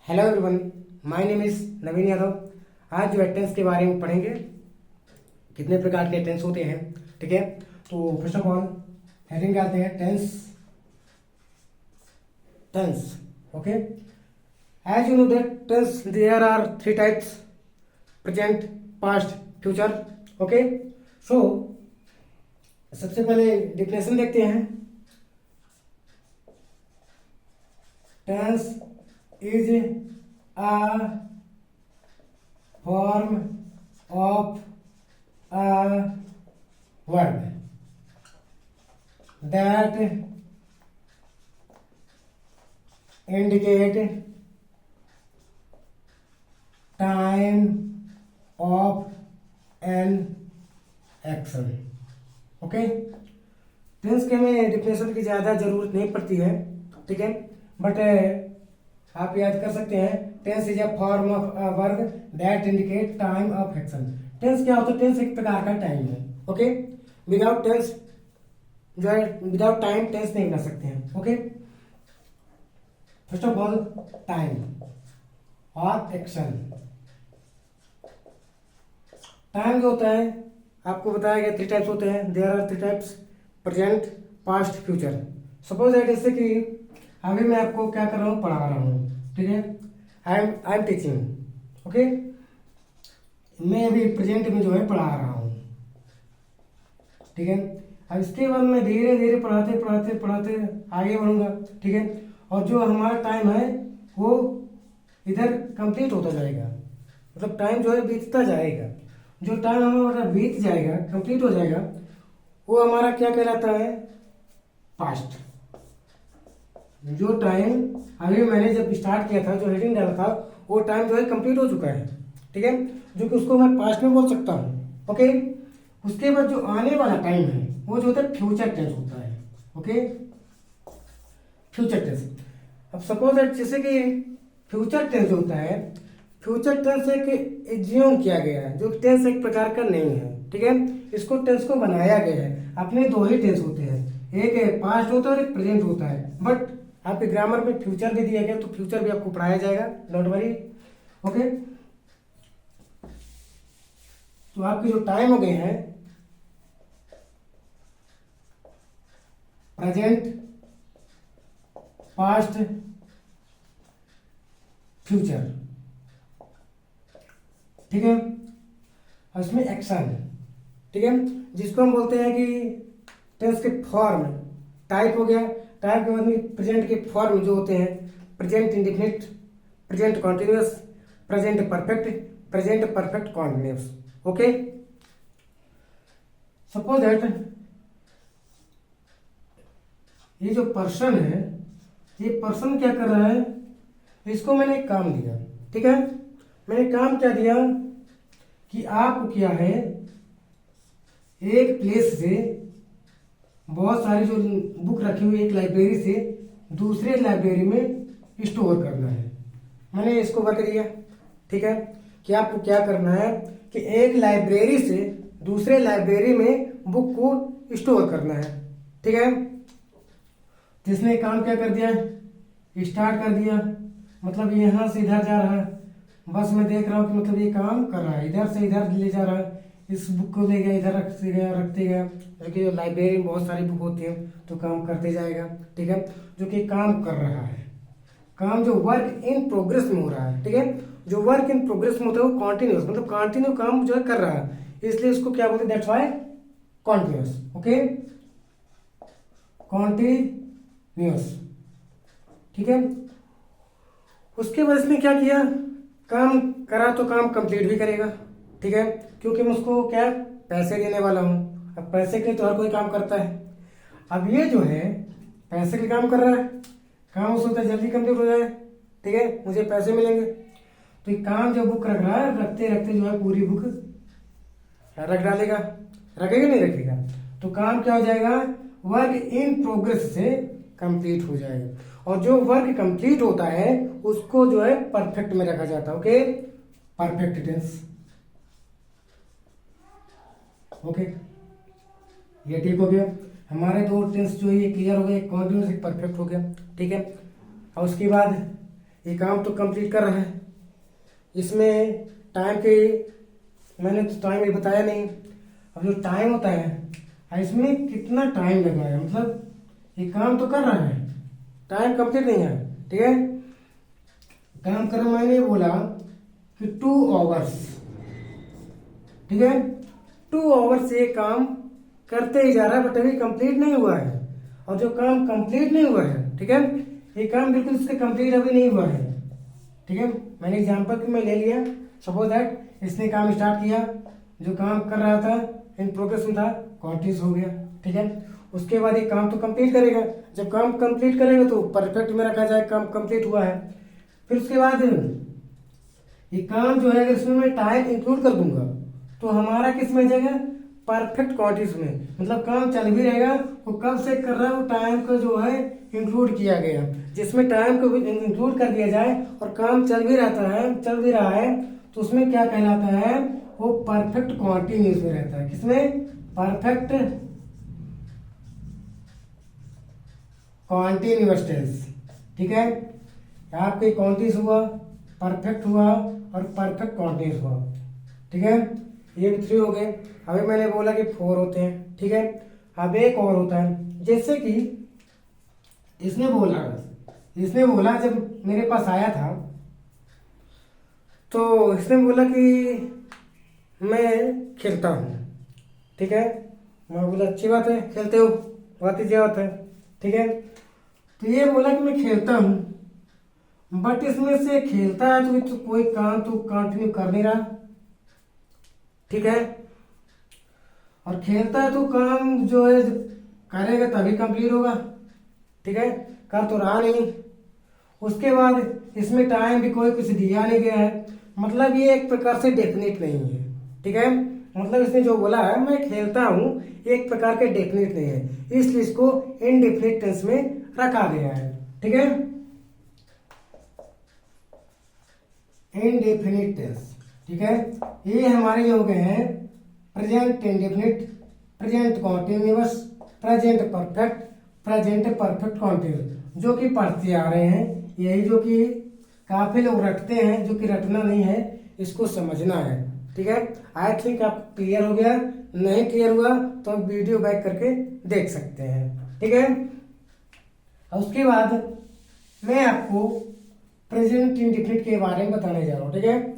Hello everyone, my name is Naveen Yadav. आज जो tense के बारे में पढ़ेंगे, कितने प्रकार के टेंस होते हैं। ठीक है, तो फर्स्ट ऑफ ऑल हेडिंग डालते हैं tense. Tense, okay. As you know that tense there are three types: present, past, future. Okay, so सबसे पहले डिफिनेशन देखते हैं। Tense is a form of a verb that indicate time of an action। Okay, tense के हमें definition की ज़्यादा ज़रूरत नहीं पड़ती है, ठीक है, बट आप याद कर सकते हैं। Tense is a form of a verb that indicate time of action. Tense क्या होता है? टेंस एक प्रकार का टाइम है। ओके, विदाउट टेंस जो है, विदाउट टाइम टेंस नहीं बना सकते हैं। Okay, first of all time और एक्शन। टाइम जो होता है, आपको बताया गया थ्री टाइप्स होते हैं। There are three types: present, past, future. Suppose that जैसे कि अभी मैं आपको क्या कर रहा हूँ, पढ़ा रहा हूँ, ठीक है, आई एम टीचिंग। ओके, मैं अभी प्रेजेंट में जो है पढ़ा रहा हूँ, ठीक है। अब इसके बाद मैं धीरे धीरे पढ़ाते पढ़ाते पढ़ाते आगे बढ़ूंगा, ठीक है, और जो हमारा टाइम है वो इधर कंप्लीट होता जाएगा, मतलब टाइम जो है बीतता जाएगा। जो टाइम हमारा बीत जाएगा, कंप्लीट हो जाएगा, वो हमारा क्या कहलाता है? पास्ट। जो टाइम अभी मैंने जब स्टार्ट किया था, जो हेडिंग डाला था, वो टाइम जो है कंप्लीट हो चुका है, ठीक है, जो कि उसको मैं पास्ट में बोल सकता हूँ। ओके, उसके बाद जो आने वाला टाइम है वो जो होता है फ्यूचर टेंस होता है। Okay, future tense. अब सपोज दैट जैसे कि फ्यूचर टेंस होता है, फ्यूचर टेंस एक एज्यूम किया गया है, जो टेंस एक प्रकार का नहीं है, ठीक है। इसको टेंस को बनाया गया है। अपने दो ही टेंस होते हैं, एक पास्ट होता है और एक प्रेजेंट होता है, बट आपके ग्रामर में फ्यूचर भी दिया गया, तो फ्यूचर भी आपको पढ़ाया जाएगा, डोंट वरी। ओके, तो आपके जो टाइम हो गए हैं प्रेजेंट, पास्ट, फ्यूचर, ठीक है। और इसमें एक्शन, ठीक है, जिसको हम बोलते हैं कि टेंस के फॉर्म। टाइप हो गया, टाइप के बाद में प्रेजेंट के फॉर्म जो होते हैं: present indefinite, present continuous, present perfect, present perfect continuous. Okay, suppose that ये जो पर्सन है, ये पर्सन क्या कर रहा है? इसको मैंने एक काम दिया, ठीक है। मैंने काम क्या दिया कि आपको क्या है, एक प्लेस से बहुत सारी जो बुक रखी हुई एक लाइब्रेरी से दूसरे लाइब्रेरी में स्टोर करना है। मैंने इसको वर्क दिया, ठीक है, कि आपको क्या करना है कि एक लाइब्रेरी से दूसरे लाइब्रेरी में बुक को स्टोर करना है, ठीक है। जिसने काम क्या कर दिया, स्टार्ट कर दिया, मतलब यहाँ से इधर जा रहा है, बस मैं देख रहा हूँ कि मतलब ये काम कर रहा है, इधर से इधर ले जा रहा है, इस बुक को ले गया, इधर रखते गया, क्योंकि लाइब्रेरी में बहुत सारी बुक होती है, तो काम करते जाएगा, ठीक है। जो कि काम कर रहा है, काम जो वर्क इन प्रोग्रेस में हो रहा है, ठीक है। जो वर्क इन प्रोग्रेस में होता है वो कॉन्टिन्यूस, मतलब कंटिन्यू काम जो है कर रहा है, इसलिए उसको क्या बोलते हैं? That's why continuous. Okay, continuous, ठीक है। उसके बाद इसने क्या किया, काम करा तो काम कंप्लीट भी करेगा, ठीक है, क्योंकि मैं उसको क्या पैसे देने वाला हूँ। अब पैसे के लिए तो हर कोई काम करता है। अब ये जो है पैसे के काम कर रहा है, काम उसको होता है जल्दी कंप्लीट हो जाए, ठीक है, मुझे पैसे मिलेंगे। तो ये काम जो बुक रख रहा है, रखते रखते जो है पूरी बुक रख डालेगा, रखेगा नहीं रखेगा, तो काम क्या हो जाएगा? वर्क इन प्रोग्रेस से कंप्लीट हो जाएगा। और जो वर्क कंप्लीट होता है उसको जो है परफेक्ट में रखा जाता है। Okay, perfect tense. ओके, ये ठीक हो गया। हमारे दो टेंस जो ये क्लियर हो गए, कॉन्टिन्यूस, एक परफेक्ट हो गया, ठीक है। और उसके बाद ये काम तो कंप्लीट कर रहा है। इसमें टाइम के मैंने तो टाइम ये बताया नहीं। अब जो टाइम होता है इसमें कितना टाइम लगा है, मतलब ये काम तो कर रहा है, टाइम कंप्लीट नहीं है। ठीक है, काम कर मैंने ये बोला कि 2 आवर्स। ठीक है, 2 आवर्स ये काम करते ही जा रहा है, बट अभी कंप्लीट नहीं हुआ है। और जो काम कंप्लीट नहीं हुआ है, ठीक है, ये काम बिल्कुल इसके कंप्लीट अभी नहीं हुआ है। ठीक है, मैंने एग्जाम्पल में ले लिया, सपोज दैट इसने काम स्टार्ट किया, जो काम कर रहा था इन प्रोग्रेस में था, कंटिन्यूस हो गया। ठीक है, उसके बाद ये काम तो कंप्लीट करेगा, जब काम कंप्लीट करेगा तो परफेक्ट में रखा जाए काम कंप्लीट हुआ है। फिर उसके बाद ये काम जो है अगर इसमें मैं टाइम इंक्लूड कर दूंगा तो हमारा किस में जाएगा, परफेक्ट क्वांटिटीज में, मतलब काम चल भी रहेगा, वो कब से कर रहा है, वो टाइम को जो है इंक्लूड किया गया। जिसमें टाइम को इंक्लूड कर दिया जाए और काम चल भी रहा है तो उसमें क्या कहलाता है, वो परफेक्ट कॉन्टिन्यूस में रहता है। किसमें, परफेक्ट कॉन्टिन्यूअस टेंस। ठीक है, आपके कॉन्टिन्यूस हुआ, परफेक्ट हुआ और परफेक्ट कॉन्टिन्यूस हुआ। ठीक है, ये भी 3 हो गए। अभी मैंने बोला कि 4 होते हैं। ठीक है, अब एक और होता है, जैसे कि इसने बोला जब मेरे पास आया था तो इसने बोला कि मैं खेलता हूँ। ठीक है, मैं बोला अच्छी बात है, खेलते हो, बहुत ही बात है। ठीक है, तो ये बोला कि मैं खेलता हूँ, बट इसमें से खेलता है तो कोई काम तो कंटिन्यू कर नहीं रहा। ठीक है, और खेलता है तो काम जो है करेगा तभी कंप्लीट होगा। ठीक है, कर तो रहा नहीं। उसके बाद इसमें टाइम भी कोई कुछ दिया नहीं गया है, मतलब ये एक प्रकार से डेफिनेट नहीं है। ठीक है, मतलब इसने जो बोला है मैं खेलता हूँ, एक प्रकार के डेफिनेट नहीं है, इसलिए इसको इनडेफिनिट टेंस में रखा गया है। ठीक है, इनडेफिनिट टेंस। ठीक है, ये हमारे हो गए हैं present indefinite, present continuous, present perfect, present perfect continuous, जो कि पढ़ते आ रहे हैं। यही जो कि काफी लोग रटते हैं, जो कि रटना नहीं है, इसको समझना है। ठीक है, आई थिंक आप क्लियर हो गया। नहीं क्लियर हुआ तो आप वीडियो बैक करके देख सकते हैं। ठीक है, और उसके बाद मैं आपको प्रेजेंट इंडेफिनिट के बारे में बताने जा रहा हूँ। ठीक है,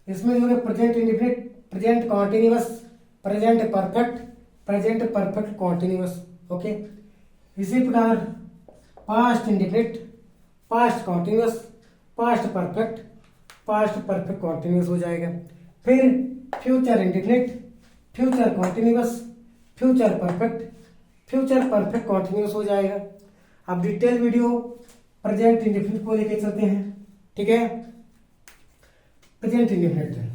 इसमें जो है present indefinite, present continuous, present perfect, present perfect continuous. Okay, इसी प्रकार past indefinite, past continuous, past perfect, past perfect continuous हो जाएगा। फिर future indefinite, future continuous, future perfect, future perfect continuous हो जाएगा। अब डिटेल वीडियो प्रेजेंट इंडेफिनिट को लेके चलते हैं। ठीक है, प्रेजेंट इंडेफिनिट,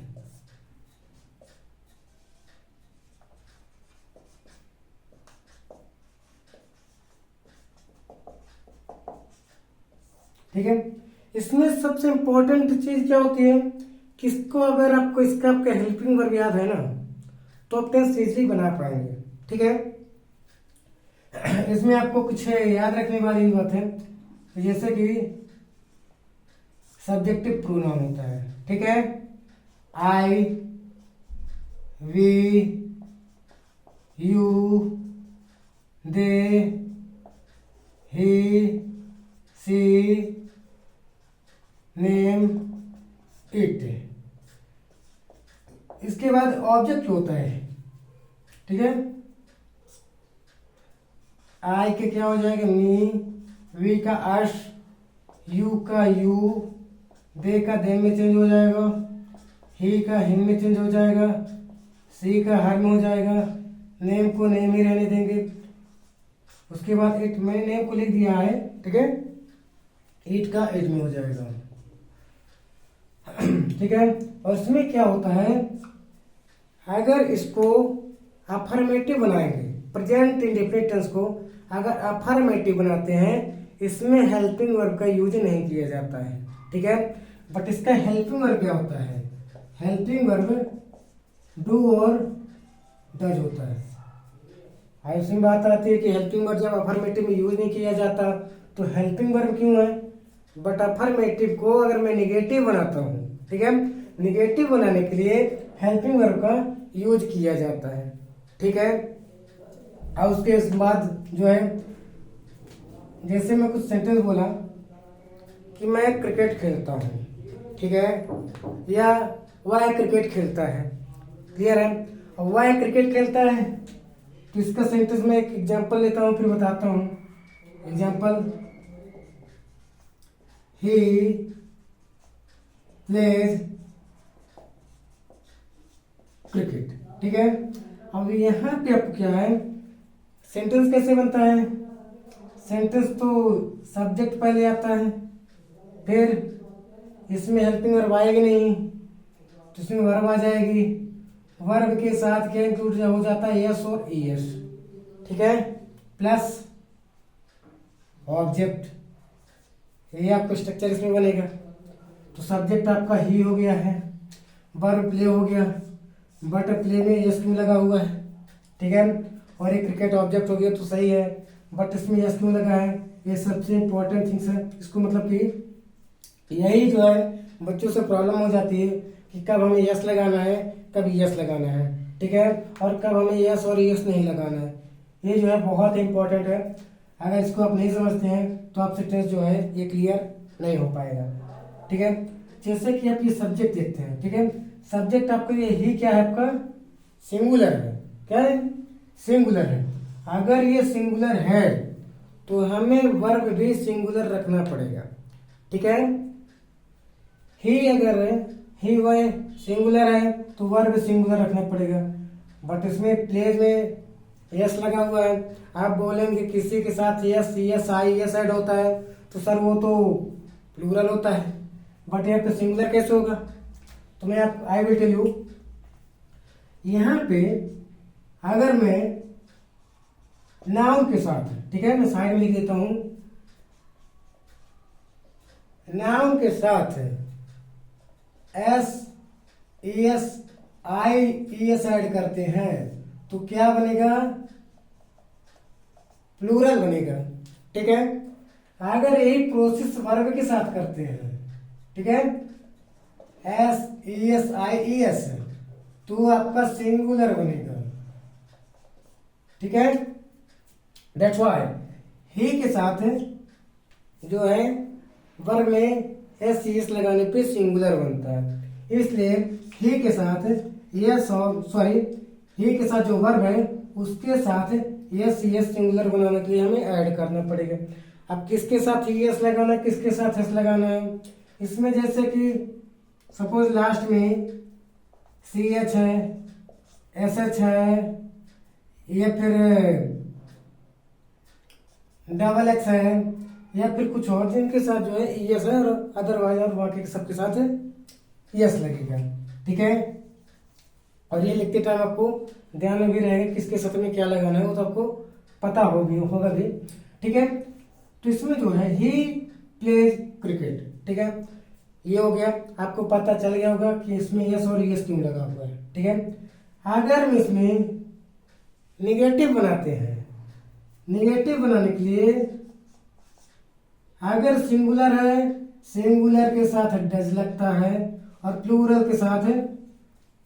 ठीक है, इसमें सबसे इंपॉर्टेंट चीज क्या होती है, किसको अगर आपको इसका आपका हेल्पिंग वर्ब याद है ना तो आप टेंस इजीली बना पाएंगे। ठीक है, इसमें आपको कुछ याद रखने वाली बात है, जैसे कि सब्जेक्टिव प्रोनाउन होता है। ठीक है, I, we, you, they, he, she, name, it. इसके बाद ऑब्जेक्ट होता है। ठीक है, आई के क्या हो जाएगा, मी, वी का अश, यू का यू, दे का दे में चेंज हो जाएगा, ही का हिम में चेंज हो जाएगा, सी का हर में हो जाएगा, नेम को नेम ही रहने देंगे। उसके बाद इट, मैंने नेम को लिख दिया है। ठीक है, इट का इट में हो जाएगा। ठीक है, और इसमें क्या होता है, अगर इसको अफर्मेटिव बनाएंगे, प्रेजेंट इंडेफिनिट टेंस को अगर अफर्मेटिव बनाते हैं, इसमें हेल्पिंग वर्ब का यूज नहीं किया जाता है। ठीक है, बट इसका हेल्पिंग वर्ब क्या होता है, हेल्पिंग वर्ब डू और डज होता है। इसमें बात आती है कि हेल्पिंग वर्ब जब अफर्मेटिव में यूज नहीं किया जाता तो हेल्पिंग वर्ब क्यों है, बट अफर्मेटिव को अगर मैं निगेटिव बनाता हूँ, ठीक है, निगेटिव बनाने के लिए हेल्पिंग वर्ब का यूज किया जाता है, ठीक है। और उसके बाद जो है, जैसे मैं कुछ सेंटेंस बोला कि मैं क्रिकेट खेलता हूँ, ठीक है, या वह क्रिकेट खेलता है, क्लियर है। और वह क्रिकेट खेलता है तो इसका सेंटेंस में एक एग्जांपल लेता हूँ, फिर बताता हूँ। एग्जांपल, ही प्लेज क्रिकेट, ठीक है। अब यहाँ पे आपको क्या है, सेंटेंस कैसे बनता है, सेंटेंस तो सब्जेक्ट पहले आता है, फिर इसमें हेल्पिंग वर्ब आएगी नहीं तो इसमें वर्ब आ जाएगी, वर्ब के साथ क्या इंक्लूड हो जाता है, यस और ईएस, ठीक है, प्लस ऑब्जेक्ट, ये आपका स्ट्रक्चर इसमें बनेगा। तो सब्जेक्ट आपका ही हो गया है, वर्ब प्ले हो गया, बट प्ले में यस क्यों लगा हुआ है, ठीक है, और एक क्रिकेट ऑब्जेक्ट हो गया तो सही है, बट इसमें यस क्यों लगा है, ये सबसे इंपॉर्टेंट थिंग्स है। इसको मतलब कि यही जो है बच्चों से प्रॉब्लम हो जाती है कि कब हमें यस लगाना है, कब यस लगाना है, ठीक है, और कब हमें यस और यस नहीं लगाना है। ये जो है बहुत इंपॉर्टेंट है, अगर इसको आप नहीं समझते हैं तो आपसे टेस्ट जो है ये क्लियर नहीं हो पाएगा, ठीक है। जैसे कि आप ये सब्जेक्ट देखते हैं, ठीक है, सब्जेक्ट आपका ये ही क्या है, आपका सिंगुलर है, क्या है, सिंगुलर है। अगर ये सिंगुलर है तो हमें वर्ब भी सिंगुलर रखना पड़ेगा, ठीक है। ही अगर ही वह सिंगुलर है तो वर्ब सिंगुलर रखना पड़ेगा, बट इसमें प्लेज में यस लगा हुआ है। आप बोलेंगे किसी के साथ yes yes I yes add होता है तो सर वो तो प्लूरल होता है, बट यहाँ पे सिंगुलर कैसे होगा, तो मैं आप आई विल टेल यू। यहाँ पे अगर मैं नाउन के साथ, ठीक है, मैं साइड में लिख देता हूं, नाउन के साथ S S I S add करते हैं तो क्या बनेगा, प्लूरल बनेगा, ठीक है। अगर यही प्रोसेस वर्ब के साथ करते हैं, ठीक है, एस एस आई एस, तो आपका सिंगुलर बनेगा, ठीक है। दैट्स व्हाई ही के साथ जो है वर्ब में एस एस लगाने पे सिंगुलर बनता है, इसलिए ही के साथ यस और सॉरी ही के साथ जो वर्ब है उसके साथ यस यस सिंगुलर बनाने के लिए हमें ऐड करना पड़ेगा। अब किसके साथ यस लगाना है, किसके साथ एस लगाना है, इसमें जैसे कि सपोज लास्ट में सी एच है, एस एच है, या फिर डबल एक्स है, या फिर कुछ और जिनके साथ जो है यस है, और अदरवाइज और बाकी सबके साथ यस लगेगा, ठीक है। और ये लिखते टाइम आपको ध्यान में भी रहेगा किसके साथ में क्या लगाना है, वो तो आपको पता होगा भी, ठीक है। तो इसमें जो है ही प्लेज क्रिकेट, ठीक है, ये हो गया, आपको पता चल गया होगा कि इसमें यस और यस क्यों लगा हुआ है, ठीक है। अगर हम इसमें निगेटिव बनाते हैं, निगेटिव बनाने के लिए अगर सिंगुलर है, सिंगुलर के साथ डज लगता है और प्लूरल के साथ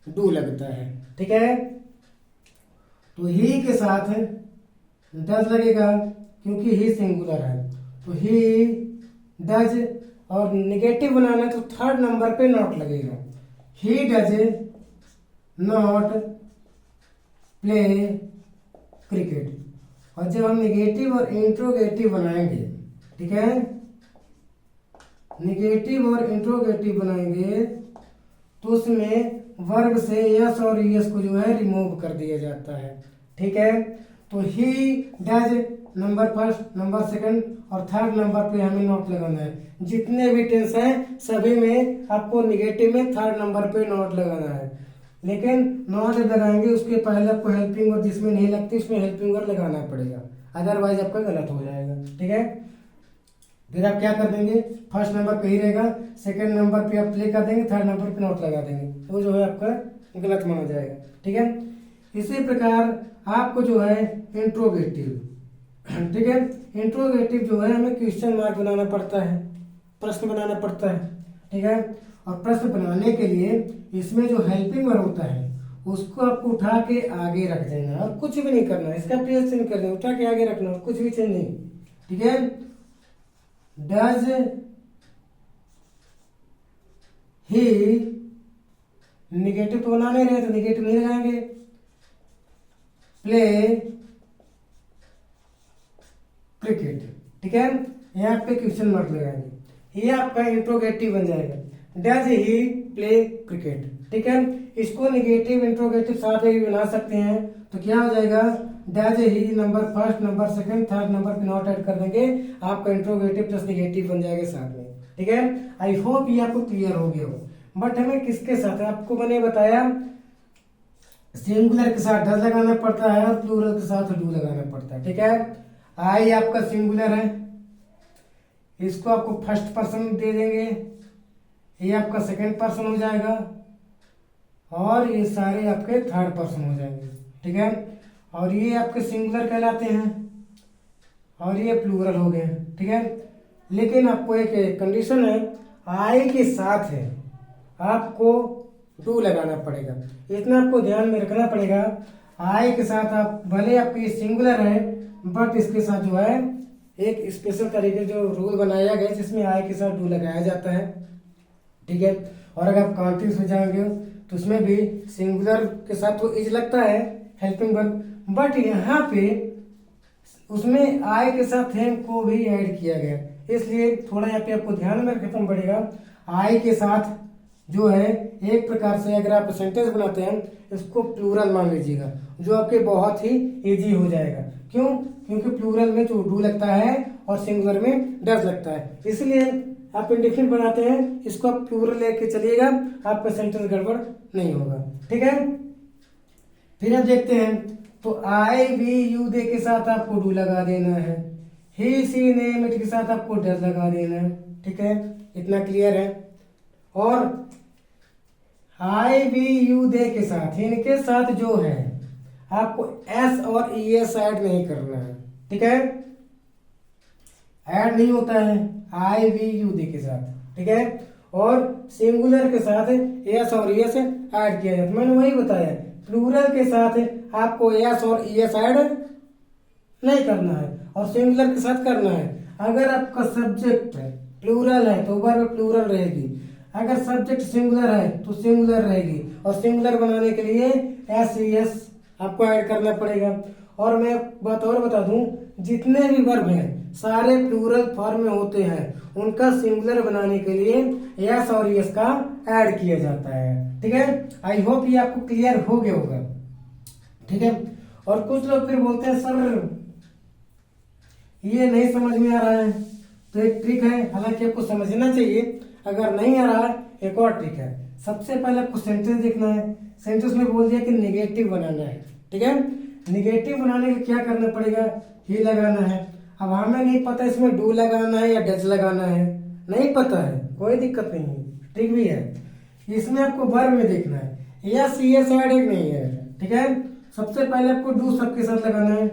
डू लगता है, ठीक है। तो ही के साथ डज लगेगा क्योंकि ही सिंगुलर है, तो ही डज, और निगेटिव बनाना है तो थर्ड नंबर पे नॉट लगेगा, he does not play cricket. और जब हम निगेटिव और इंट्रोगेटिव बनाएंगे, ठीक है, निगेटिव और इंट्रोगेटिव बनाएंगे तो उसमें वर्ब से यस और यस को जो है रिमूव कर दिया जाता है, ठीक है। तो he does number first, number second और थर्ड नंबर पे हमें नॉट लगाना है। जितने भी टेंस हैं सभी में आपको निगेटिव में थर्ड नंबर पे नॉट लगाना है, लेकिन नॉट जब लगाएंगे उसके पहले आपको हेल्पिंग वर्ब जिसमें नहीं लगती उसमें हेल्पिंग वर्ब लगाना पड़ेगा, अदरवाइज आपका गलत हो जाएगा, ठीक है। फिर आप क्या कर देंगे, फर्स्ट नंबर पे ही रहेगा, सेकंड नंबर पे आप प्ले कर देंगे, थर्ड नंबर पे नॉट लगा देंगे, वो जो है आपका गलत माना जाएगा, ठीक है। इसी प्रकार आपको जो है इंट्रोगेटिव, ठीक है, इंट्रोगेटिव जो है हमें क्वेश्चन मार्क बनाना पड़ता है, प्रश्न बनाना पड़ता है, ठीक है। और प्रश्न बनाने के लिए इसमें जो हेल्पिंग वर्ब होता है उसको आपको उठा के आगे रख देना और कुछ भी नहीं करना, इसका प्लेस चेंज कर देना, उठा के आगे रखना, कुछ भी चेंज नहीं, ठीक है। डज ही, निगेटिव तो बना नहीं रहे तो निगेटिव नहीं लगाएंगे, प्ले क्रिकेट, ठीक है। यहाँ पे क्वेश्चन मार्क लगाएंगे, ये आपका इंट्रोगेटिव बन जाएगा, डज ही प्ले क्रिकेट, ठीक है। इसको निगेटिव इंट्रोगेटिव साथ में भी बना सकते हैं, तो क्या हो जाएगा, does he number first, number second, third number पे नॉट ऐड कर देंगे, आपका इंट्रोगेटिव प्लस निगेटिव बन जाएगा साथ में, ठीक है। आई होप ये आपको क्लियर हो गया हो। बट हमें किसके साथ, आपको मैंने बताया सिंगुलर के साथ डज लगाना पड़ता है और प्लूरल के साथ डू लगाना पड़ता है, ठीक है। आई आपका सिंगुलर है, इसको आपको फर्स्ट पर्सन दे देंगे, ये आपका सेकंड पर्सन हो जाएगा और ये सारे आपके थर्ड पर्सन हो जाएंगे, ठीक है। और ये आपके सिंगुलर कहलाते हैं और ये प्लूरल हो गए, ठीक है। लेकिन आपको एक कंडीशन है, आई के साथ है आपको डू लगाना पड़ेगा, इतना आपको ध्यान में रखना पड़ेगा। आई के साथ आप भले आपकी सिंगुलर है बट इसके साथ जो है एक स्पेशल तरीके जो रूल बनाया गया जिसमें आई के साथ डू लगाया जाता है, ठीक है। और अगर आप कॉन्टिन्यूस में जाएंगे तो उसमें भी सिंगुलर के साथ तो इज लगता है हेल्पिंग वर्ब, बट यहाँ पे उसमें आई के साथ हैम को भी ऐड किया गया, इसलिए थोड़ा यहाँ पे आपको ध्यान में रखना पड़ेगा। आई के साथ जो है एक प्रकार से अगर आप सेंटेंस बनाते हैं इसको प्लूरल मान लीजिएगा, जो आपके बहुत ही इजी हो जाएगा। क्यों? क्योंकि प्लूरल में जो डू लगता है और सिंगुलर में डज लगता है, इसलिए आप इंडेफिनिट बनाते हैं, इसको आप प्लूरल लेके चलिएगा, आपका सेंटेंस गड़बड़ नहीं होगा, ठीक है। फिर आप देखते हैं तो आई वी यू दे के साथ आपको डू लगा देना है, ही सी नेम इट के साथ आपको डज लगा देना है, ठीक है। इतना क्लियर है। और आई वी यू दे के साथ, इनके साथ जो है आपको एस और ई एस ऐड नहीं करना है, ठीक है। ऐड नहीं होता है आई वी यू दे के साथ, ठीक है। और सिंगुलर के साथ एस और ई एस ऐड किया जाता है, मैंने वही बताया। प्लूरल के साथ आपको एस और ई एस ऐड नहीं करना है और सिंगुलर के साथ करना है। अगर आपका सब्जेक्ट प्लूरल है तो वर्ब प्लूरल रहेगी, अगर सब्जेक्ट सिंगुलर है तो सिंगुलर रहेगी, और सिंगुलर बनाने के लिए एस ई एस आपको ऐड करना पड़ेगा। और मैं बात और बता दूं, जितने भी वर्ब हैं सारे प्लूरल फॉर्म में होते हैं, उनका सिंगुलर बनाने के लिए एस और एस का ऐड किया जाता है, ठीक है। आई होप ये आपको क्लियर हो गया होगा, ठीक है। और कुछ लोग फिर बोलते हैं सर ये नहीं समझ में आ रहा है, तो एक ट्रिक है, हालांकि आपको समझना चाहिए, अगर नहीं आ रहा है एक और ट्रिक है। सबसे पहले आपको सेंटेंस देखना है, सेंटेंस में बोल दिया कि निगेटिव बनाना है, ठीक है। निगेटिव बनाने के क्या करना पड़ेगा, ही लगाना है। अब हमें नहीं पता इसमें डू लगाना है या डज लगाना है, नहीं पता है, कोई दिक्कत नहीं है, ट्रिक भी है। इसमें आपको वर्ब में देखना है, यस यस ऐड एक नहीं है, ठीक है। सबसे पहले आपको डू सबके साथ लगाना है,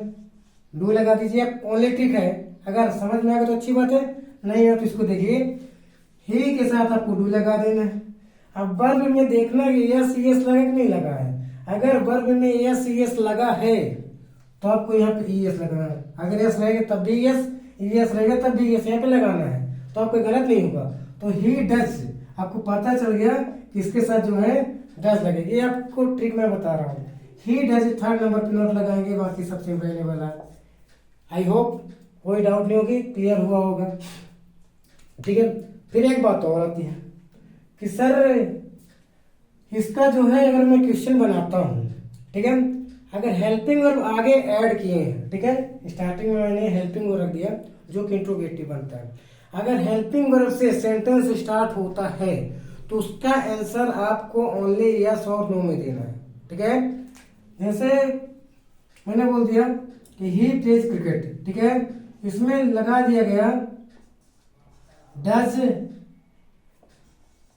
डू लगा दीजिए आप, ओनली ट्रिक है। अगर समझ में आ गया तो अच्छी बात है, नहीं है तो इसको देखिए, ही के साथ आपको डू लगा देना है। अब वर्ब में देखना कि यस यस लगा कि नहीं लगा है। अगर वर्ब में यस यस लगा है तो आपको यहाँ पे ई एस लगाना है, अगर यस रहेगा तब भी यस, यस रहेगा तब भी यस यहाँ पे लगाना है, तो आपको गलत नहीं होगा। तो ही डज, आपको पता चल गया कि इसके साथ जो है डज लगेगी, ये आपको ट्रिक मैं बता रहा हूँ। ही डज थर्ड नंबर पे नोट लगाएंगे, बाकी सब सिंपल रहने वाला है। आई होप कोई डाउट नहीं होगी, क्लियर हुआ होगा, ठीक है। फिर एक बात और आती है कि सर इसका जो है अगर मैं क्वेश्चन बनाता हूं, ठीक है, अगर हेल्पिंग वर्ब आगे ऐड किए हैं, ठीक है, स्टार्टिंग में मैंने हेल्पिंग वर्ब रख दिया जो कि इंट्रोगेटिव बनता है। अगर हेल्पिंग वर्ब से सेंटेंस स्टार्ट होता है तो उसका आंसर आपको ओनली यस और नो में देना है, ठीक है। जैसे मैंने बोल दिया कि ही प्लेज क्रिकेट, ठीक है, इसमें लगा दिया गया डज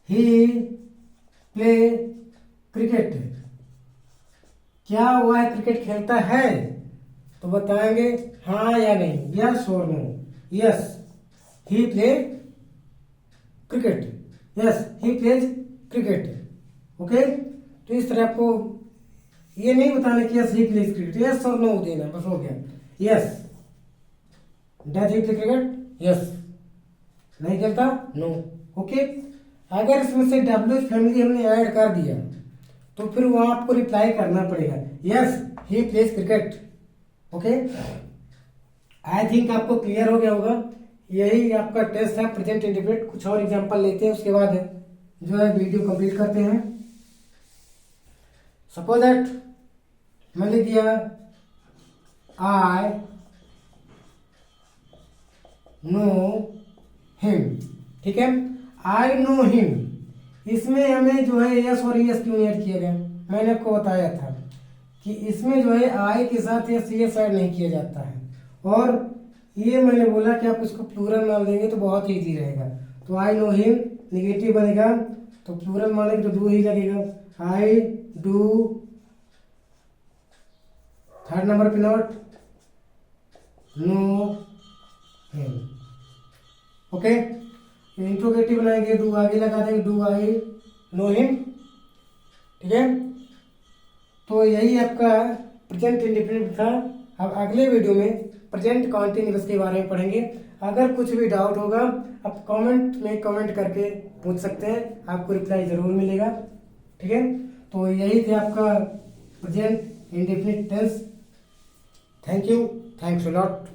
ही प्ले क्रिकेट, क्या वह क्रिकेट खेलता है, तो बताएंगे हाँ या नहीं, यस और no. Yes he play cricket, yes he plays cricket. Okay, तो इस तरह आपको ये नहीं बताना कि yes he plays cricket, yes और नो देना, बस हो गया। Yes does he play cricket, yes, नहीं खेलता, नो। ओके, अगर इसमें से डब्ल्यू फैमिली हमने ऐड कर दिया तो फिर वहां आपको रिप्लाई करना पड़ेगा yes he plays cricket. Okay, I think आपको क्लियर हो गया होगा। यही आपका टेस्ट है प्रेजेंट इंडेफिनिट। कुछ और एग्जांपल लेते हैं, उसके बाद जो है वीडियो कंप्लीट करते हैं। सपोज दैट मैं लिख दिया आई नो हिम, ठीक है, आई नो हिम, इसमें हमें जो है यस और यस क्यों ऐड किया गया? मैंने आपको बताया था कि इसमें जो है आई के साथ यस ऐड नहीं किया जाता है, और ये मैंने बोला कि आप इसको प्लूरल मान लेंगे तो बहुत इजी रहेगा। तो आई नो हिम निगेटिव बनेगा, तो प्लूरल मानेंगे तो डू ही लगेगा। आई डू, थर्ड नंबर पे not, know him. Okay, interrogative बनाएंगे, डू आगे लगा देंगे, डू आई नो हिम, ठीक है। तो यही आपका प्रेजेंट इंडेफिनिट था। अब अगले वीडियो में प्रेजेंट कॉन्टिन्यूअस के बारे में पढ़ेंगे। अगर कुछ भी डाउट होगा आप कमेंट में कमेंट करके पूछ सकते हैं, आपको रिप्लाई जरूर मिलेगा, ठीक है। तो यही थे आपका present indefinite tense. Thank you, thanks a lot.